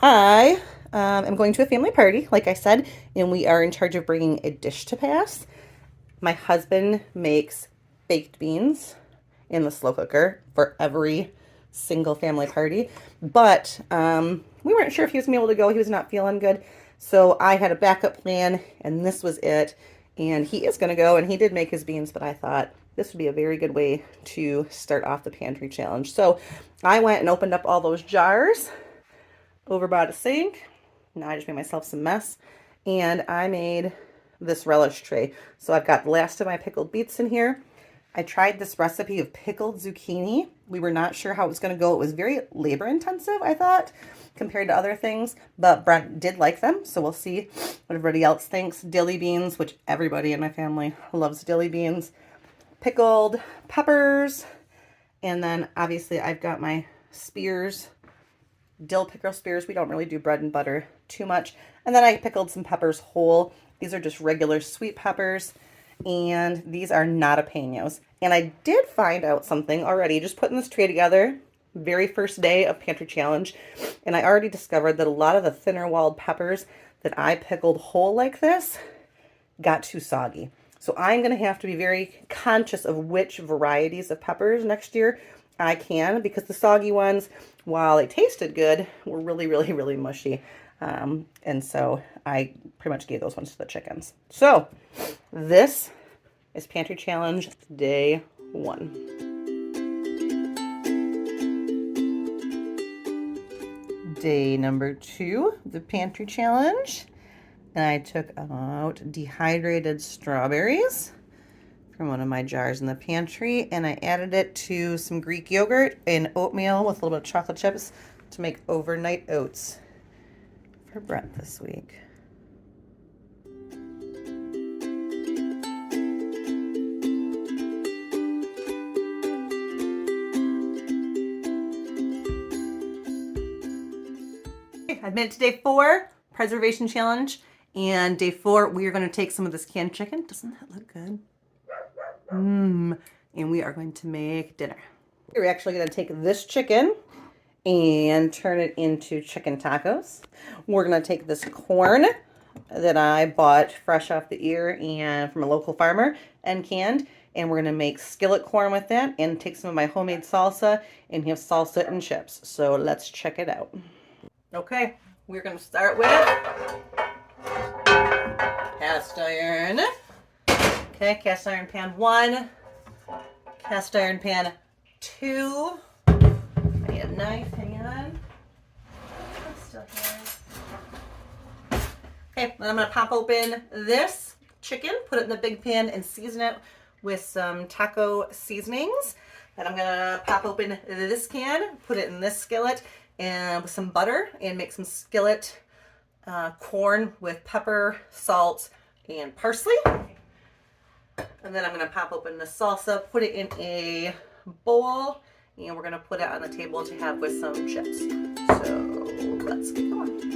I am going to a family party, like I said, and we are in charge of bringing a dish to pass. My husband makes baked beans in the slow cooker for every single family party, but we weren't sure if he was going to be able to go. He was not feeling good, so I had a backup plan, and this was it. And he is going to go, and he did make his beans, but I thought this would be a very good way to start off the pantry challenge. So I went and opened up all those jars over by the sink. Now I just made myself some mess. And I made this relish tray. So I've got the last of my pickled beets in here. I tried this recipe of pickled zucchini. We were not sure how it was going to go. It was very labor intensive, I thought, compared to other things. But Brent did like them, so we'll see what everybody else thinks. Dilly beans, which everybody in my family loves dilly beans. Pickled peppers. And then obviously I've got my spears, dill pickle spears. We don't really do bread and butter too much. And then I pickled some peppers whole. These are just regular sweet peppers. And these are not jalapenos. And I did find out something already, just putting this tray together, very first day of Pantry Challenge. And I already discovered that a lot of the thinner walled peppers that I pickled whole like this got too soggy. So I'm going to have to be very conscious of which varieties of peppers next year I can, because the soggy ones, while they tasted good, were really, really, really mushy. And so I pretty much gave those ones to the chickens. So this is Pantry Challenge Day 1. Day number 2, the Pantry Challenge. And I took out dehydrated strawberries from one of my jars in the pantry, and I added it to some Greek yogurt and oatmeal with a little bit of chocolate chips to make overnight oats for Brett this week. I've made it to day 4, preservation challenge. And day 4, we are going to take some of this canned chicken. Doesn't that look good? And we are going to make dinner. We're actually going to take this chicken and turn it into chicken tacos. We're going to take this corn that I bought fresh off the ear and from a local farmer and canned, and we're going to make skillet corn with that and take some of my homemade salsa and have salsa and chips. So let's check it out. Okay, we're going to start with cast iron. Okay, cast iron pan 1, cast iron pan 2. I need a knife, hang on. It's still here. Okay, then I'm going to pop open this chicken, put it in the big pan, and season it with some taco seasonings. Then I'm going to pop open this can, put it in this skillet, and with some butter, and make some skillet corn with pepper, salt, and parsley. And then I'm going to pop open the salsa, put it in a bowl, and we're going to put it on the table to have with some chips. So let's get going.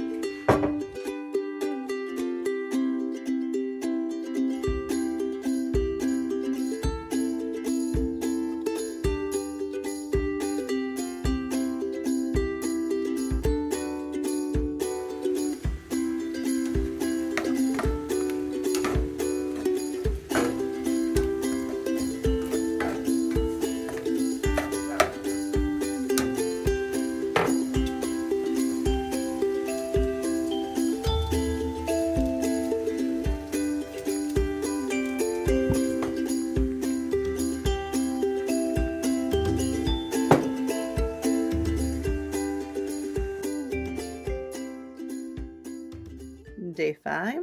Day 5,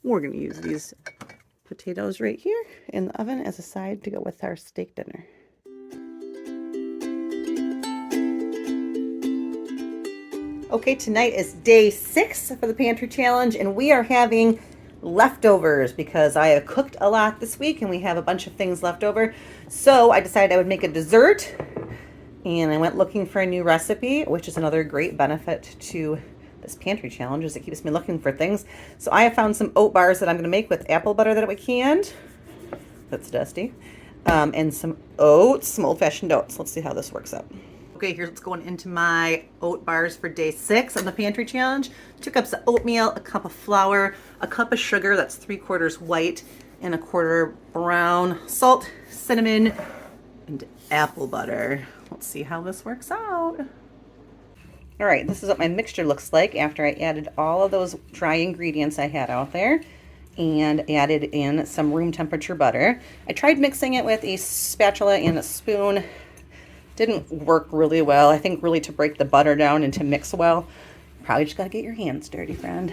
we're going to use these potatoes right here in the oven as a side to go with our steak dinner. Okay, tonight is day 6 for the Pantry Challenge, and we are having leftovers because I have cooked a lot this week and we have a bunch of things left over. So I decided I would make a dessert, and I went looking for a new recipe, which is another great benefit to this Pantry Challenge, is it keeps me looking for things. So I have found some oat bars that I'm going to make with apple butter that we canned. That's dusty. And some oats, some old-fashioned oats. Let's see how this works out. Okay, here's what's going into my oat bars for day 6 on the Pantry Challenge. 2 cups of oatmeal, a cup of flour, a cup of sugar, that's 3/4 white, and 1/4 brown, salt, cinnamon, and apple butter. Let's see how this works out. All right, this is what my mixture looks like after I added all of those dry ingredients I had out there and added in some room temperature butter. I tried mixing it with a spatula and a spoon. Didn't work really well. I think really to break the butter down and to mix well, probably just gotta get your hands dirty, friend.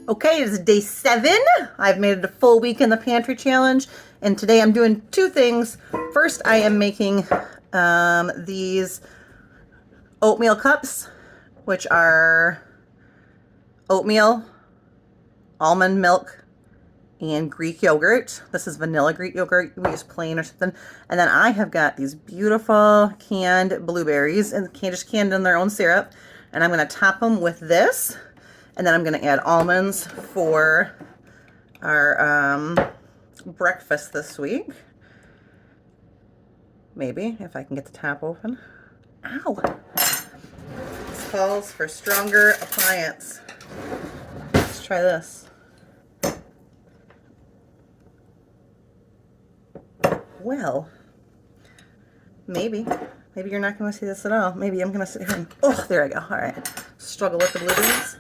Okay, it is day 7. I've made it a full week in the Pantry Challenge, and today I'm doing 2 things. First, I am making these oatmeal cups, which are oatmeal, almond milk, and Greek yogurt. This is vanilla Greek yogurt. We use plain or something. And then I have got these beautiful canned blueberries, and just canned in their own syrup. And I'm going to top them with this. And then I'm going to add almonds for our breakfast this week. Maybe, if I can get the top open. Ow! This calls for stronger appliance. Let's try this. Well, maybe you're not going to see this at all. Maybe I'm going to sit here and, oh, there I go. All right. Struggle with the blueberries.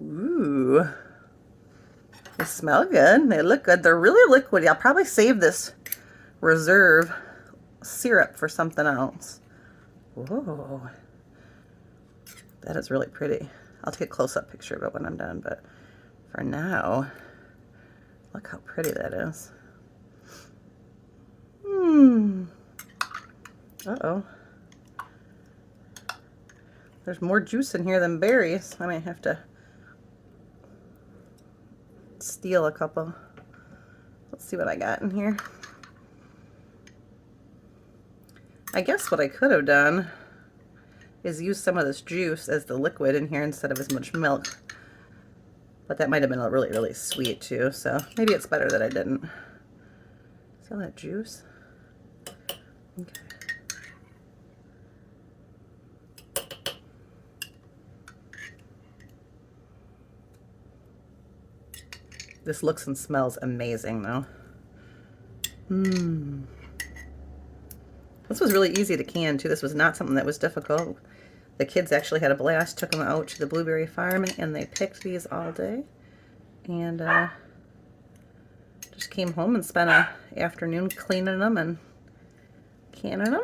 Ooh. They smell good. They look good. They're really liquidy. I'll probably save this reserve syrup for something else. Whoa. That is really pretty. I'll take a close-up picture of it when I'm done, but for now, look how pretty that is. Uh-oh. There's more juice in here than berries. I might have to steal a couple. Let's see what I got in here. I guess what I could have done is use some of this juice as the liquid in here instead of as much milk. But that might have been really, really sweet too, so maybe it's better that I didn't. See all that juice? Okay. This looks and smells amazing though. This was really easy to can too. This was not something that was difficult. The kids actually had a blast, took them out to the blueberry farm and they picked these all day. And just came home and spent an afternoon cleaning them and canning them.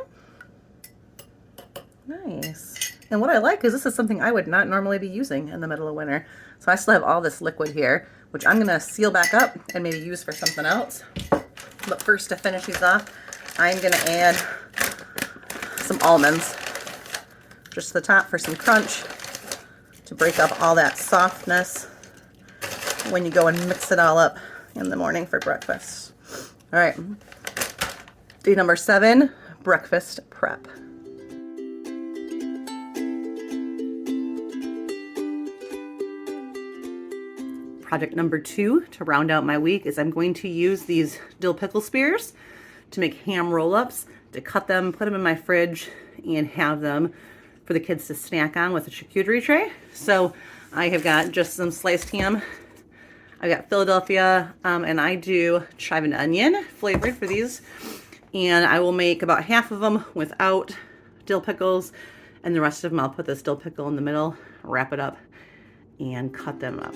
Nice. And what I like is this is something I would not normally be using in the middle of winter. So I still have all this liquid here, which I'm going to seal back up and maybe use for something else. But first, to finish these off, I'm going to add some almonds. Just the top for some crunch to break up all that softness when you go and mix it all up in the morning for breakfast. All right, day number 7, breakfast prep. Project number 2 to round out my week is I'm going to use these dill pickle spears to make ham roll-ups, to cut them, put them in my fridge, and have them for the kids to snack on with a charcuterie tray. So I have got just some sliced ham. I've got Philadelphia, and I do chive and onion flavored for these. And I will make about half of them without dill pickles, and the rest of them I'll put this dill pickle in the middle, wrap it up, and cut them up.